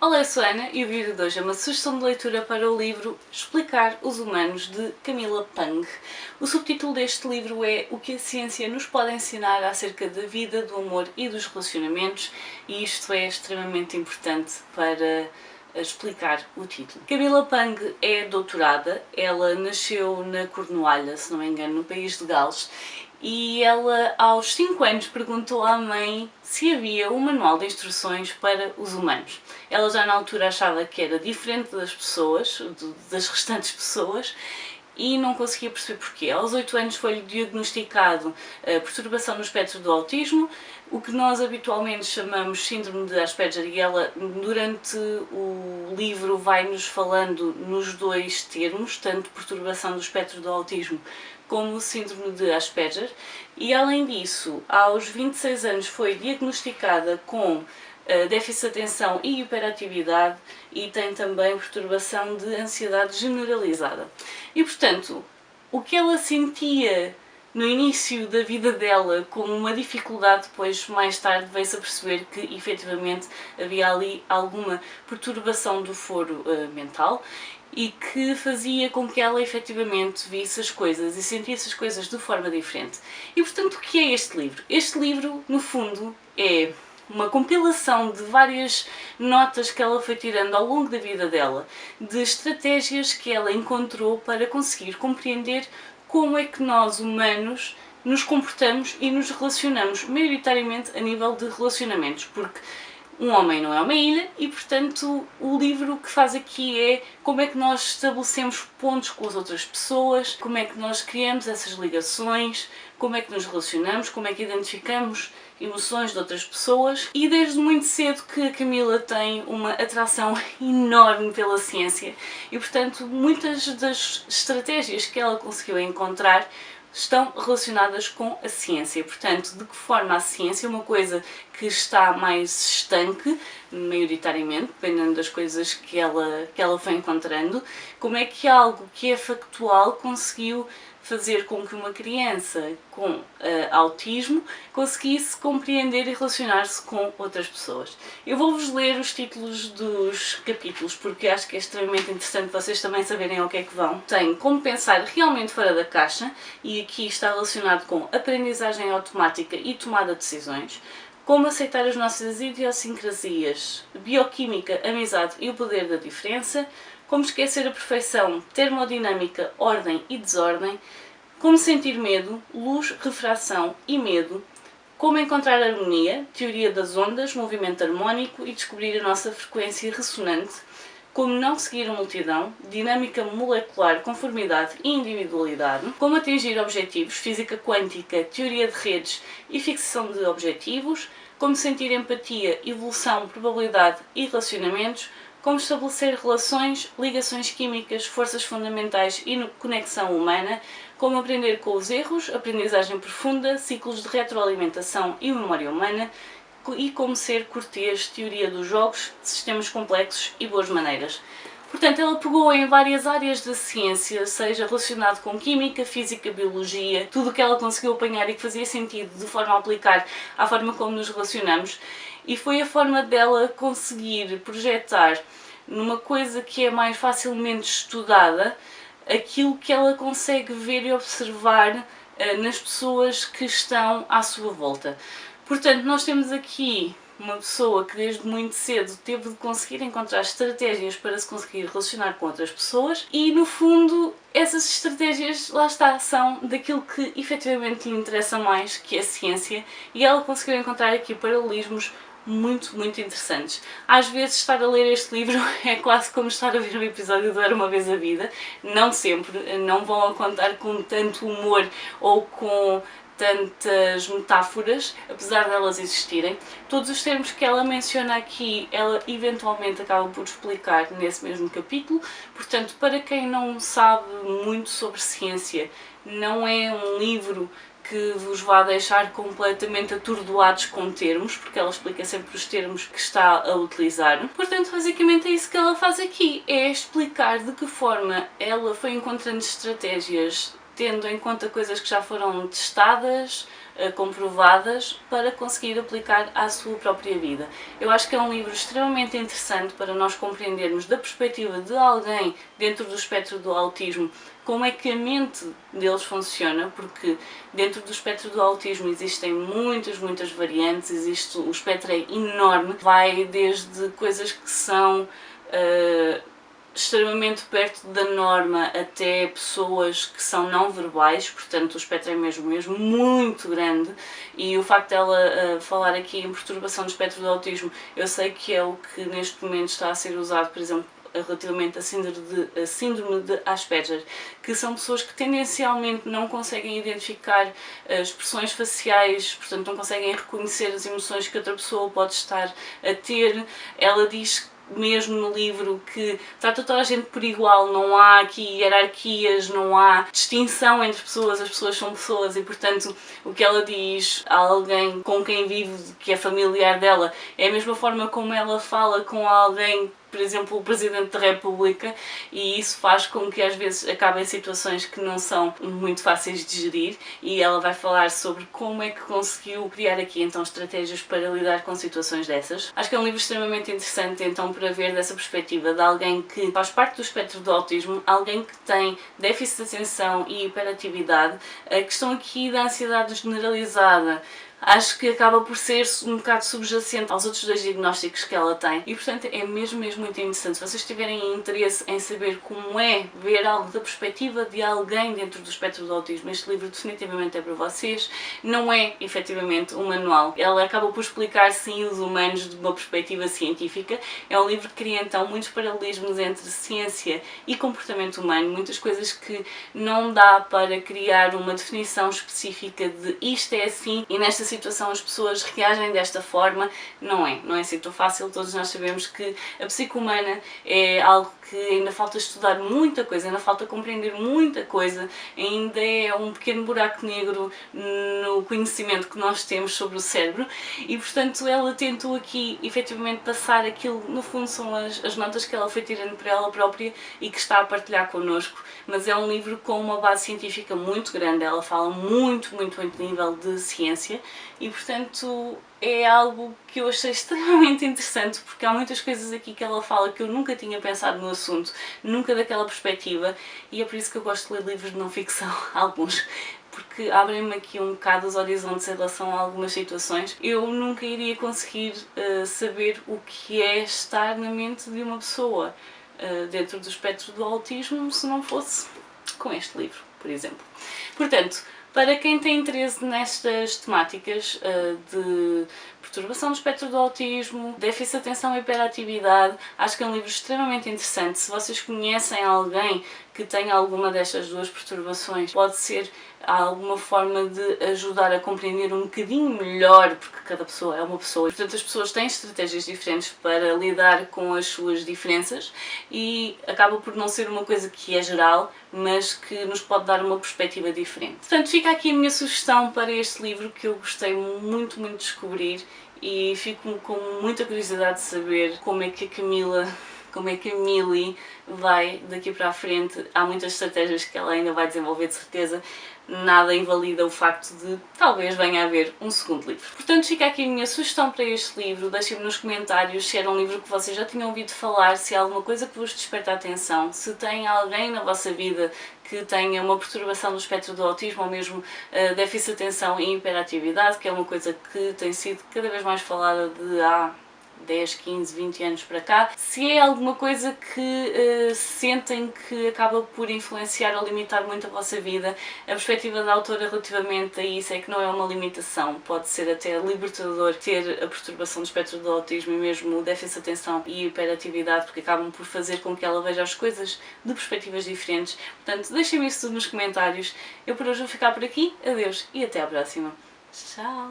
Olá, eu sou a Ana e o vídeo de hoje é uma sugestão de leitura para o livro Explicar os Humanos, de Camilla Pang. O subtítulo deste livro é O que a ciência nos pode ensinar acerca da vida, do amor e dos relacionamentos, e isto é extremamente importante para explicar o título. Camilla Pang é doutorada, ela nasceu na Cornualha, se não me engano, no país de Gales, e ela aos 5 anos perguntou à mãe se havia um manual de instruções para os humanos. Ela já na altura achava que era diferente das pessoas, das restantes pessoas, e não conseguia perceber porquê. Aos 8 anos foi-lhe diagnosticado a perturbação no espectro do autismo, o que nós habitualmente chamamos síndrome de Asperger, e ela durante o livro vai-nos falando nos dois termos, tanto perturbação do espectro do autismo como síndrome de Asperger, e além disso, aos 26 anos foi diagnosticada com déficit de atenção e hiperatividade, e tem também perturbação de ansiedade generalizada. E portanto, o que ela sentia no início da vida dela como uma dificuldade, depois mais tarde veio-se a perceber que efetivamente havia ali alguma perturbação do foro mental, e que fazia com que ela efetivamente visse as coisas e sentisse as coisas de forma diferente. E portanto, o que é este livro? Este livro, no fundo, é uma compilação de várias notas que ela foi tirando ao longo da vida dela, de estratégias que ela encontrou para conseguir compreender como é que nós, humanos, nos comportamos e nos relacionamos, maioritariamente a nível de relacionamentos, porque um homem não é uma ilha e, portanto, o livro que faz aqui é como é que nós estabelecemos pontos com as outras pessoas, como é que nós criamos essas ligações, como é que nos relacionamos, como é que identificamos emoções de outras pessoas. E desde muito cedo que a Camilla tem uma atração enorme pela ciência e, portanto, muitas das estratégias que ela conseguiu encontrar estão relacionadas com a ciência. Portanto, de que forma a ciência, uma coisa que está mais estanque, maioritariamente, dependendo das coisas que ela foi encontrando, como é que algo que é factual conseguiu fazer com que uma criança com autismo conseguisse compreender e relacionar-se com outras pessoas. Eu vou-vos ler os títulos dos capítulos, porque acho que é extremamente interessante vocês também saberem ao que é que vão. Tem Como Pensar Realmente Fora da Caixa, e aqui está relacionado com aprendizagem automática e tomada de decisões. Como aceitar as nossas idiosincrasias, bioquímica, amizade e o poder da diferença. Como esquecer a perfeição, termodinâmica, ordem e desordem. Como sentir medo, luz, refração e medo. Como encontrar harmonia, teoria das ondas, movimento harmónico e descobrir a nossa frequência ressonante. Como não seguir a multidão, dinâmica molecular, conformidade e individualidade. Como atingir objetivos, física quântica, teoria de redes e fixação de objetivos. Como sentir empatia, evolução, probabilidade e relacionamentos. Como estabelecer relações, ligações químicas, forças fundamentais e conexão humana. Como aprender com os erros, aprendizagem profunda, ciclos de retroalimentação e memória humana. E como ser cortês, teoria dos jogos, sistemas complexos e boas maneiras. Portanto, ela pegou em várias áreas da ciência, seja relacionado com química, física, biologia, tudo o que ela conseguiu apanhar e que fazia sentido de forma a aplicar à forma como nos relacionamos, e foi a forma dela conseguir projetar numa coisa que é mais facilmente estudada aquilo que ela consegue ver e observar nas pessoas que estão à sua volta. Portanto, nós temos aqui uma pessoa que desde muito cedo teve de conseguir encontrar estratégias para se conseguir relacionar com outras pessoas, e no fundo essas estratégias, lá está, são daquilo que efetivamente lhe interessa mais, que é a ciência, e ela conseguiu encontrar aqui paralelismos muito interessantes. Às vezes estar a ler este livro é quase como estar a ver um episódio do Era Uma Vez a Vida. Não sempre, não vão a contar com tanto humor ou com tantas metáforas, apesar delas existirem. Todos os termos que ela menciona aqui, ela eventualmente acaba por explicar nesse mesmo capítulo. Portanto, para quem não sabe muito sobre ciência, não é um livro que vos vá deixar completamente atordoados com termos, porque ela explica sempre os termos que está a utilizar. Portanto, basicamente é isso que ela faz aqui, é explicar de que forma ela foi encontrando estratégias tendo em conta coisas que já foram testadas, comprovadas para conseguir aplicar à sua própria vida. Eu acho que é um livro extremamente interessante para nós compreendermos da perspectiva de alguém dentro do espectro do autismo como é que a mente deles funciona, porque dentro do espectro do autismo existem muitas variantes, o espectro é enorme, vai desde coisas que são extremamente perto da norma até pessoas que são não verbais, portanto o espectro é mesmo muito grande, e o facto dela falar aqui em perturbação do espectro do autismo, eu sei que é o que neste momento está a ser usado, por exemplo, relativamente à síndrome de Asperger, que são pessoas que tendencialmente não conseguem identificar expressões faciais, portanto não conseguem reconhecer as emoções que outra pessoa pode estar a ter. Ela diz mesmo no livro que trata toda a gente por igual, não há aqui hierarquias, não há distinção entre pessoas, as pessoas são pessoas e portanto o que ela diz a alguém com quem vive, que é familiar dela, é a mesma forma como ela fala com alguém, por exemplo, o Presidente da República, e isso faz com que às vezes acabem em situações que não são muito fáceis de gerir, e ela vai falar sobre como é que conseguiu criar aqui então estratégias para lidar com situações dessas. Acho que é um livro extremamente interessante então para ver dessa perspectiva de alguém que faz parte do espectro do autismo, alguém que tem déficit de atenção e hiperatividade, a questão aqui da ansiedade generalizada. Acho que acaba por ser um bocado subjacente aos outros dois diagnósticos que ela tem e, portanto, é mesmo muito interessante. Se vocês tiverem interesse em saber como é ver algo da perspectiva de alguém dentro do espectro do autismo, este livro definitivamente é para vocês. Não é, efetivamente, um manual. Ela acaba por explicar, sim, os humanos de uma perspectiva científica. É um livro que cria, então, muitos paralelismos entre ciência e comportamento humano, muitas coisas que não dá para criar uma definição específica de isto é assim e nesta situação as pessoas reagem desta forma. Não é assim tão fácil. Todos nós sabemos que a psique humana é algo que ainda falta estudar muita coisa, ainda falta compreender muita coisa, ainda é um pequeno buraco negro no conhecimento que nós temos sobre o cérebro e, portanto, ela tentou aqui efetivamente passar aquilo, no fundo são as notas que ela foi tirando para ela própria e que está a partilhar connosco, mas é um livro com uma base científica muito grande, ela fala muito nível de ciência e, portanto, é algo que eu achei extremamente interessante porque há muitas coisas aqui que ela fala que eu nunca tinha pensado no assunto, nunca daquela perspectiva, e é por isso que eu gosto de ler livros de não ficção, alguns, porque abrem-me aqui um bocado os horizontes em relação a algumas situações. Eu nunca iria conseguir saber o que é estar na mente de uma pessoa dentro do espectro do autismo se não fosse com este livro, por exemplo. Portanto, para quem tem interesse nestas temáticas de perturbação do espectro do autismo, déficit de atenção e hiperatividade, acho que é um livro extremamente interessante. Se vocês conhecem alguém que tenha alguma destas duas perturbações, pode ser alguma forma de ajudar a compreender um bocadinho melhor, porque cada pessoa é uma pessoa. Portanto, as pessoas têm estratégias diferentes para lidar com as suas diferenças e acaba por não ser uma coisa que é geral, mas que nos pode dar uma perspectiva diferente. Portanto, fica aqui a minha sugestão para este livro que eu gostei muito de descobrir e fico com muita curiosidade de saber como é que a Millie vai daqui para a frente. Há muitas estratégias que ela ainda vai desenvolver, de certeza. Nada invalida o facto de talvez venha a haver um segundo livro. Portanto, fica aqui a minha sugestão para este livro. Deixem-me nos comentários se era um livro que vocês já tinham ouvido falar, se há alguma coisa que vos desperta a atenção, se tem alguém na vossa vida que tenha uma perturbação do espectro do autismo ou mesmo déficit de atenção e hiperatividade, que é uma coisa que tem sido cada vez mais falada de há 10, 15, 20 anos para cá. Se é alguma coisa que sentem que acaba por influenciar ou limitar muito a vossa vida, a perspectiva da autora relativamente a isso é que não é uma limitação, pode ser até libertador ter a perturbação do espectro do autismo e mesmo o déficit de atenção e hiperatividade, porque acabam por fazer com que ela veja as coisas de perspectivas diferentes. Portanto, deixem-me isso tudo nos comentários. Eu por hoje vou ficar por aqui, adeus e até à próxima. Tchau!